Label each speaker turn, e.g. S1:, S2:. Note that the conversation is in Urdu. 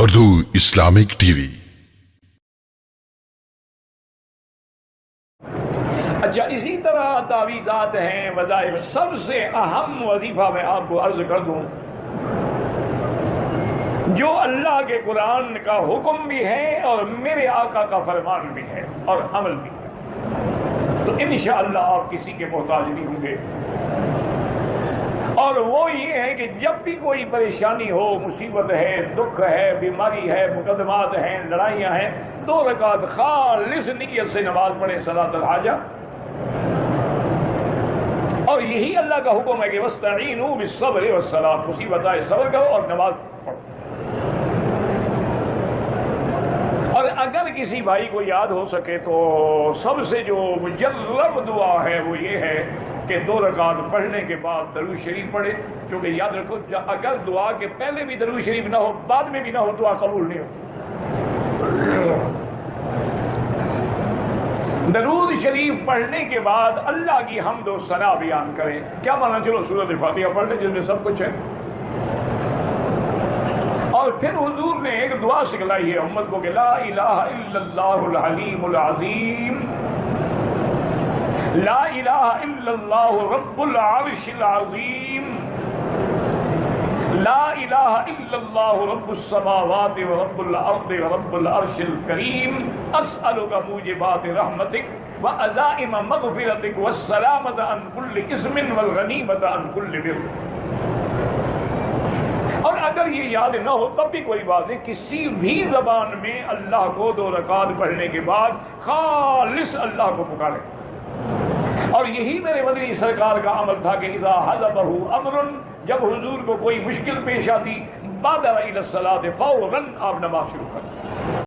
S1: Urdu Islamic T V.
S2: اچھا، اسی طرح تعویذات ہیں، وظائف۔ سب سے اہم وظیفہ میں آپ کو عرض کر دوں، جو اللہ کے قرآن کا حکم بھی ہے اور میرے آقا کا فرمان بھی ہے اور عمل بھی ہے، تو انشاءاللہ آپ کسی کے محتاج نہیں ہوں گے۔ اور وہ یہ ہے کہ جب بھی کوئی پریشانی ہو، مصیبت ہے، دکھ ہے، بیماری ہے، مقدمات ہیں، لڑائیاں ہیں، 2 رکعت خالص نیت سے نماز پڑھیں، صلاۃ الحاجہ۔ اور یہی اللہ کا حکم ہے کہ وَاسْتَعِینُوا بِالصَّبْرِ وَالصَّلَاةِ، مصیبت آئے صبر کرو اور نماز پڑھو۔ اور اگر کسی بھائی کو یاد ہو سکے تو سب سے جو مجرب دعا ہے وہ یہ ہے کہ 2 رکعت پڑھنے کے بعد درود شریف پڑھے، کیونکہ یاد رکھو اگر دعا کے پہلے بھی درود شریف نہ ہو، بعد میں بھی نہ ہو، دعا قبول نہیں ہو۔ درود شریف پڑھنے کے بعد اللہ کی حمد و ثنا بیان کریں۔ کیا مانا؟ چلو سورۃ فاتحہ پڑھ لیں جس میں سب کچھ ہے، اور پھر حضور نے ایک دعا سکھلائی ہے امت کو کہ لا الہ الا اللہ العلیم العظیم، لا الہ الا اللہ رب العرش العظیم، لا الہ الا اللہ رب السماوات ورب الارض ورب العرش الکریم، اسألک موجبات رحمتک وعزائم مغفرتک والسلامۃ عن کل اثم والغنیمۃ عن کل بر۔ اور اگر یہ یاد نہ ہو تب بھی کوئی بات نہیں، کسی بھی زبان میں اللہ کو 2 رکعت پڑھنے کے بعد خالص اللہ کو پکارے۔ اور یہی میرے مدنی سرکار کا عمل تھا کہ اذا حضبہ امر، جب حضور کو کوئی مشکل پیش آتی، بادر الی الصلاۃ، فوراً آپ نماز شروع کریں۔